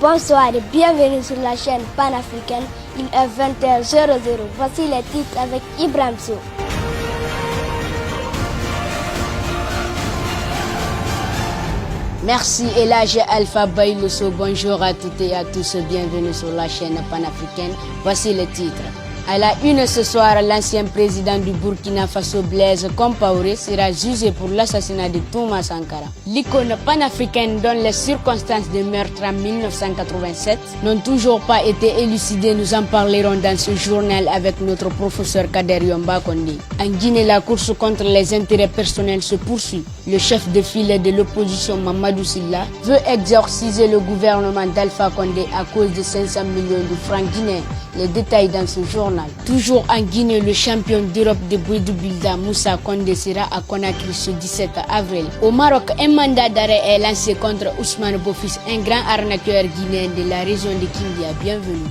Bonsoir et bienvenue sur la chaîne panafricaine. Il est 20h00. Voici les titres avec Ibrahim Sow. Merci Elage Alpha Bayloso. Bonjour à toutes et à tous. Bienvenue sur la chaîne panafricaine. Voici les titres. À la une ce soir, l'ancien président du Burkina Faso Blaise Compaoré sera jugé pour l'assassinat de Thomas Sankara. L'icône panafricaine dont les circonstances de meurtre en 1987 n'ont toujours pas été élucidées. Nous en parlerons dans ce journal avec notre professeur Kader Yomba Kondé. En Guinée, la course contre les intérêts personnels se poursuit. Le chef de file de l'opposition Mamadou Sylla veut exorciser le gouvernement d'Alpha Condé à cause de 500 millions de francs guinéens. Les détails dans ce journal. Toujours en Guinée, le champion d'Europe de Bouedou Bilda, Moussa Condé, sera à Conakry ce 17 avril. Au Maroc, un mandat d'arrêt est lancé contre Ousmane Bofis, un grand arnaqueur guinéen de la région de Kindia. Bienvenue.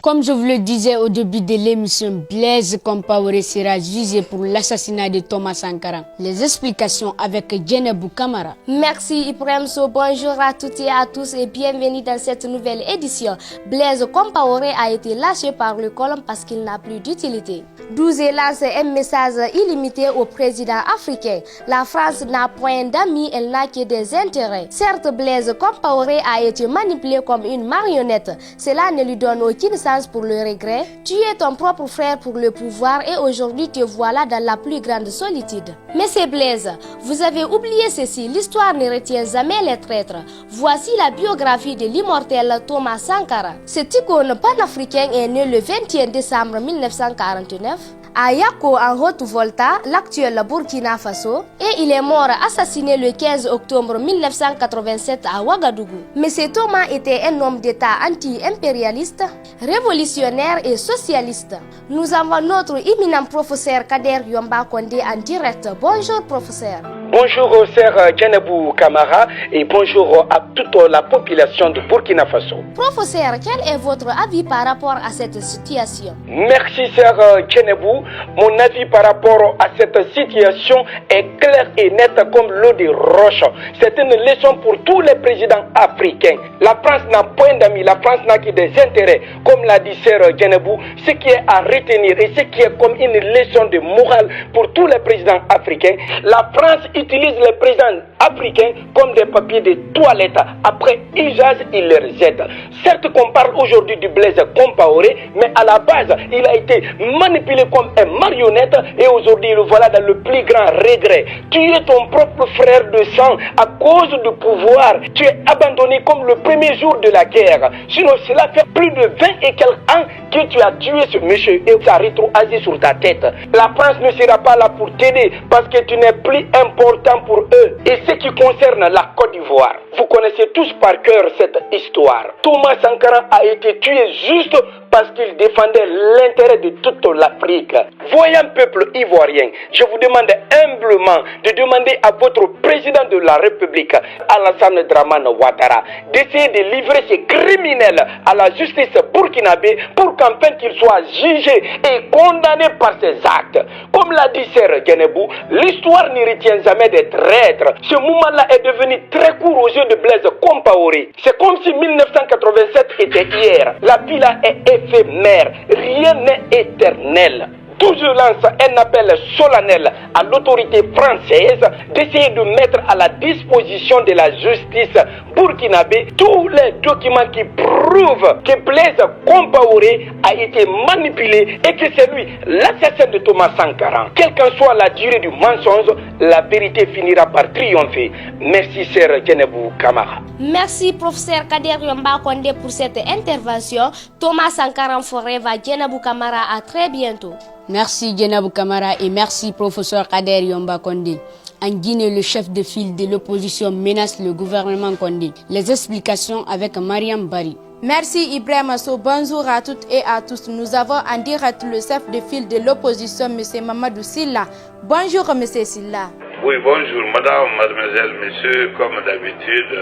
Comme je vous le disais au début de l'émission, Blaise Compaoré sera jugé pour l'assassinat de Thomas Sankara. Les explications avec Djenebou Kamara. Merci Ibrahim Sow, bonjour à toutes et à tous et bienvenue dans cette nouvelle édition. Blaise Compaoré a été lâché par le colon parce qu'il n'a plus d'utilité. 12 lance un message illimité au président africain. La France n'a point d'amis, elle n'a que des intérêts. Certes, Blaise Compaoré a été manipulé comme une marionnette. Cela ne lui donne aucune sens pour le regret. Tu es ton propre frère pour le pouvoir et aujourd'hui te voilà dans la plus grande solitude. Mais c'est Blaise, vous avez oublié ceci, l'histoire ne retient jamais les traîtres. Voici la biographie de l'immortel Thomas Sankara. Cet icône panafricain est né le 21 décembre 1949 à Yako en Haute-Volta, l'actuel Burkina Faso, et il est mort assassiné le 15 octobre 1987 à Ouagadougou. Mais ce Thomas était un homme d'État anti-impérialiste, révolutionnaire et socialiste. Nous avons notre éminent professeur Kader Yomba Kondé en direct. Bonjour professeur. Bonjour sœur Djenebou Kamara et bonjour à toute la population de Burkina Faso. Professeur, quel est votre avis par rapport à cette situation? Merci sœur Djenebou. Mon avis par rapport à cette situation est clair et net comme l'eau de roche. C'est une leçon pour tous les présidents africains. La France n'a point d'amis, la France n'a que des intérêts. Comme l'a dit sœur Djenebou, ce qui est à retenir et ce qui est comme une leçon de morale pour tous les présidents africains, la France utilise les présidents africains comme des papiers de toilette. Après usage, il les jette. Certes qu'on parle aujourd'hui du Blaise Compaoré, mais à la base, il a été manipulé comme un marionnette et aujourd'hui, le voilà dans le plus grand regret. Tu es ton propre frère de sang à cause du pouvoir. Tu es abandonné comme le premier jour de la guerre. Sinon, cela fait plus de 20 et quelques ans que tu as tué ce monsieur et ça rétroasit sur ta tête. La France ne sera pas là pour t'aider parce que tu n'es plus important pour eux. Et ce qui concerne la Côte d'Ivoire, vous connaissez tous par cœur cette histoire. Thomas Sankara a été tué juste parce qu'il défendait l'intérêt de toute l'Afrique. Voyant peuple ivoirien, je vous demande humblement de demander à votre président de la République, Alassane Dramane Ouattara, d'essayer de livrer ces criminels à la justice burkinabé pour qu'enfin qu'ils soient jugés et condamnés par ces actes. Comme l'a dit sœur Djenebou, l'histoire ne retient jamais des traîtres. Ce moment-là est devenu très court aux yeux de Blaise Compaoré. C'est comme si 1987 était hier. La vie là est éphémère, rien n'est éternel. D'où je lance un appel solennel à l'autorité française d'essayer de mettre à la disposition de la justice burkinabé tous les documents qui prouvent que Blaise Compaoré a été manipulé et que c'est lui l'assassin de Thomas Sankara. Quelle qu'en soit la durée du mensonge, la vérité finira par triompher. Merci sœur Djenebou Kamara. Merci professeur Kader Yomba Kondé pour cette intervention. Thomas Sankara Forever, Djenebou Kamara, à très bientôt. Merci Djenebou Kamara et merci professeur Kader Yomba Kondé. En Guinée, le chef de file de l'opposition menace le gouvernement Condé. Les explications avec Mariam Bari. Merci Ibrahim Sow, bonjour à toutes et à tous. Nous avons en direct le chef de file de l'opposition, M. Mamadou Sylla. Bonjour M. Sylla. Oui, bonjour madame, mademoiselle, monsieur, comme d'habitude.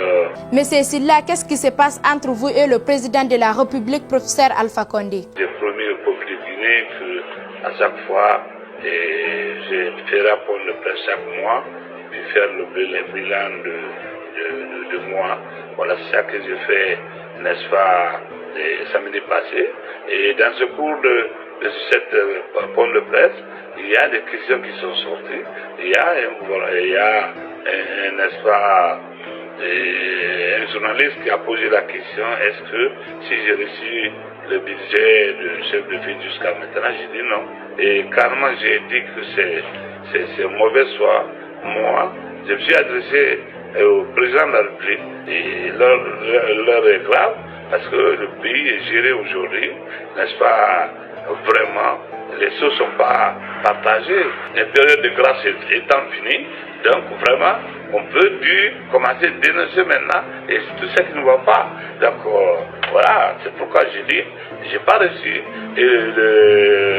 Monsieur Sylla, qu'est-ce qui se passe entre vous et le président de la République, professeur Alpha Condé? J'ai promis au peuple de Guinée qu'à chaque fois, je ferai rapport de presse chaque mois, puis faire le bilan de moi. Voilà, c'est ça que je fais, n'est-ce pas, samedi passé. Et dans ce cours de cette point de presse, il y a des questions qui sont sorties. Il y a n'est-ce pas, un journaliste qui a posé la question, est-ce que si j'ai reçu le budget du chef de file jusqu'à maintenant, j'ai dit non. Et carrément, j'ai dit que c'est mauvais choix. Moi, je me suis adressé au président de la République et l'heure est grave parce que le pays est géré aujourd'hui, n'est-ce pas, vraiment, les choses ne sont pas partagées. La période de grâce étant finie, donc vraiment, on peut commencer à dénoncer maintenant et tout ce qui ne va pas. Donc voilà, c'est pourquoi j'ai dit, j'ai pas reçu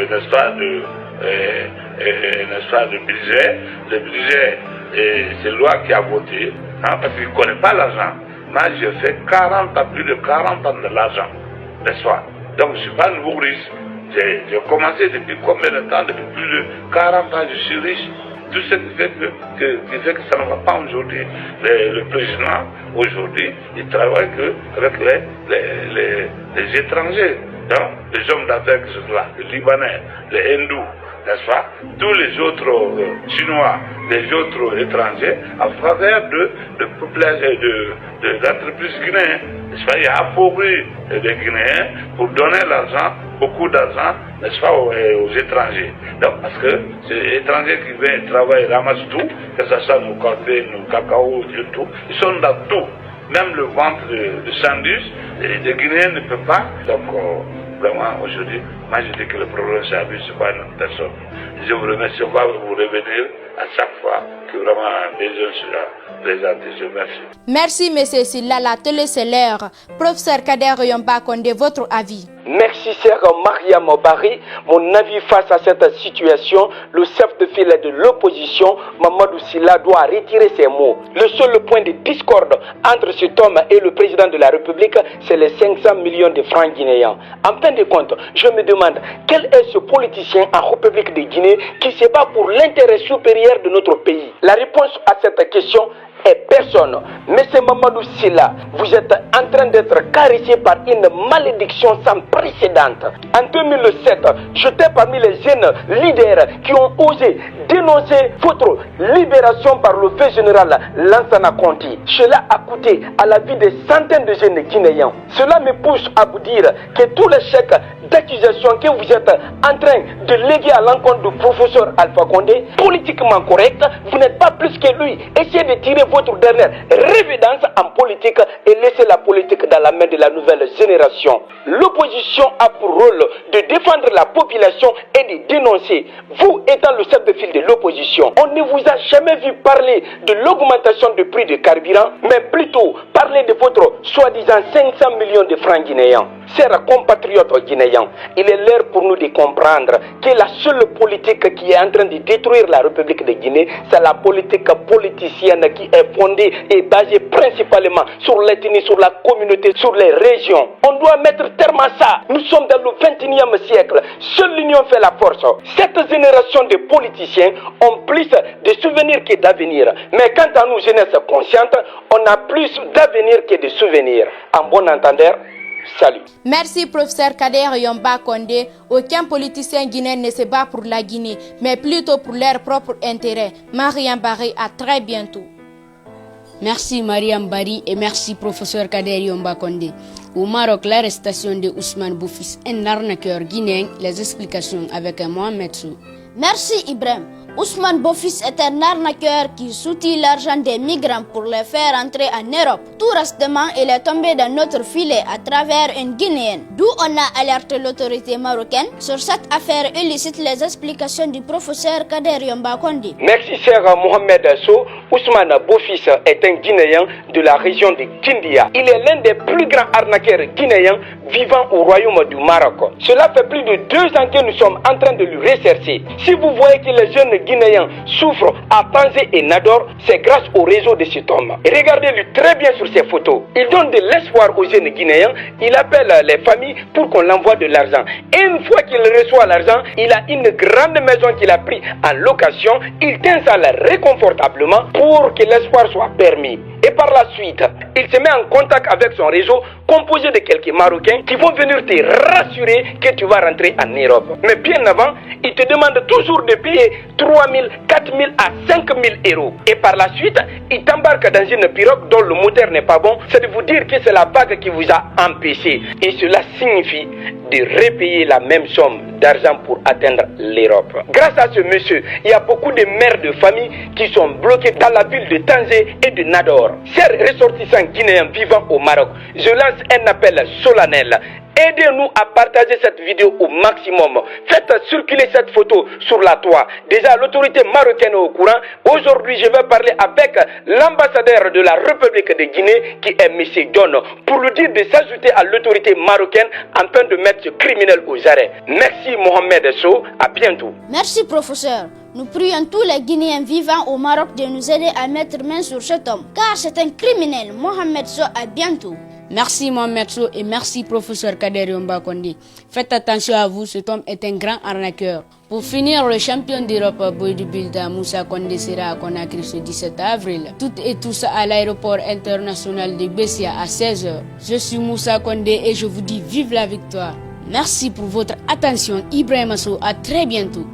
n'est-ce pas, le budget. Le budget, c'est loi qui a voté, hein, parce qu'il ne connaît pas l'argent. Moi, j'ai fait plus de 40 ans de l'argent, n'est-ce pas? Donc je ne suis pas un nouveau riche. J'ai commencé depuis combien de temps? Depuis plus de 40 ans, je suis riche. Tout ce qui fait que ça ne va pas aujourd'hui. Le président, aujourd'hui, il travaille avec les étrangers. Donc, les hommes d'affaires que ce soit, les Libanais, les Hindous, n'est-ce pas, tous les autres Chinois, les autres étrangers, en faveur de l'entreprise guinéenne. N'est-ce pas, il a appauvri les Guinéens pour donner l'argent, beaucoup d'argent, n'est-ce pas, aux étrangers. Donc, parce que c'est les étrangers qui viennent travailler, ramassent tout, que ce soit nos cafés, nos cacao, tout, ils sont dans tout. Même le ventre de sandwich, les Guinéens ne peuvent pas. Donc, vraiment, aujourd'hui, moi je dis que le problème c'est à lui, c'est pas une autre personne. Je vous remercie, on va vous revenir à chaque fois que vraiment un besoin sera présenté. Je vous remercie. Merci, M. Silla. La télé, c'est l'heure. Professeur Kader Yomba Condé, votre avis? Merci, sœur Mariam Barry. Mon avis face à cette situation, le chef de file de l'opposition, Mamadou Silla, doit retirer ses mots. Le seul point de discorde entre cet homme et le président de la République, c'est les 500 millions de francs guinéens. En fin de compte, je me demande quel est ce politicien en République de Guinée qui se bat pour l'intérêt supérieur de notre pays. La réponse à cette question est personne. Monsieur Mamadou Silla, vous êtes en train d'être caressé par une malédiction sans précédent. En 2007, j'étais parmi les jeunes leaders qui ont osé dénoncer votre libération par le fait général Lansana Conté. Cela a coûté à la vie de centaines de jeunes Guinéens. Cela me pousse à vous dire que tous les chèques d'accusation que vous êtes en train de léguer à l'encontre du professeur Alpha Condé, politiquement correct, vous n'êtes pas plus que lui. Essayez de tirer votre dernière révédence en politique et laissez la politique dans la main de la nouvelle génération. L'opposition a pour rôle de défendre la population et de dénoncer. Vous étant le chef de file de l'opposition, on ne vous a jamais vu parler de l'augmentation du prix du carburant, mais plutôt parler de votre soi-disant 500 millions de francs guinéens. Chers compatriotes guinéens, il est l'heure pour nous de comprendre que la seule politique qui est en train de détruire la République de Guinée, c'est la politique politicienne qui est fondée et basée principalement sur l'ethnie, sur la communauté, sur les régions. On doit mettre terme à ça. Nous sommes dans le 21e siècle. Seule l'union fait la force. Cette génération de politiciens ont plus de souvenirs que d'avenir. Mais quant à nous, jeunesse consciente, on a plus d'avenir que de souvenirs. En bon entendeur, salut. Merci, professeur Kader Yomba Condé. Aucun politicien guinéen ne se bat pour la Guinée, mais plutôt pour leur propre intérêt. Mariam Barry, à très bientôt. Merci Mariam Barry et merci professeur Kader Yomba Condé. Au Maroc, l'arrestation de Ousmane Boufis, un arnaqueur guinéen, les explications avec Mohamed Sou. Merci Ibrahim. Ousmane Boufis est un arnaqueur qui soutient l'argent des migrants pour les faire entrer en Europe. Tout récemment, il est tombé dans notre filet à travers une Guinéenne. D'où on a alerté l'autorité marocaine sur cette affaire illicite. Les explications du professeur Kader Yomba Condé. Merci cher Mohamed Sow. Ousmane Boufis est un Guinéen de la région de Kindia. Il est l'un des plus grands arnaqueurs guinéens vivant au royaume du Maroc. Cela fait plus de 2 ans que nous sommes en train de lui rechercher. Si vous voyez que les jeunes Guinéens souffrent à Tanzé et Nador, c'est grâce au réseau de cet homme. Et regardez-le très bien sur ces photos. Il donne de l'espoir aux jeunes Guinéens. Il appelle les familles pour qu'on l'envoie de l'argent. Et une fois qu'il reçoit l'argent, il a une grande maison qu'il a pris en location. Il t'installe réconfortablement pour que l'espoir soit permis. Et par la suite, il se met en contact avec son réseau composé de quelques Marocains qui vont venir te rassurer que tu vas rentrer en Europe. Mais bien avant, il te demande toujours de payer 3 000, 4 000 à 5 000 euros. Et par la suite, il t'embarque dans une pirogue dont le moteur n'est pas bon. C'est de vous dire que c'est la bague qui vous a empêché. Et cela signifie de repayer la même somme d'argent pour atteindre l'Europe. Grâce à ce monsieur, il y a beaucoup de mères de famille qui sont bloquées dans la ville de Tanzé et de Nador. Chers ressortissants guinéens vivant au Maroc, je lance un appel solennel. Aidez-nous à partager cette vidéo au maximum. Faites circuler cette photo sur la toile. Déjà, l'autorité marocaine est au courant. Aujourd'hui, je vais parler avec l'ambassadeur de la République de Guinée, qui est M. John, pour lui dire de s'ajouter à l'autorité marocaine afin de mettre ce criminel aux arrêts. Merci Mohamed Sow, à bientôt. Merci professeur. Nous prions tous les Guinéens vivant au Maroc de nous aider à mettre main sur cet homme, car c'est un criminel. Mohamed Sow, à bientôt. Merci Mohamed Sow et merci professeur Kader Yomba Kondé. Faites attention à vous, cet homme est un grand arnaqueur. Pour finir, le champion d'Europe bodybuilder Moussa Kondé sera à Conakry ce 17 avril. Toutes et tous à l'aéroport international de Bessia à 16h. Je suis Moussa Kondé et je vous dis vive la victoire. Merci pour votre attention. Ibrahima Sow, à très bientôt.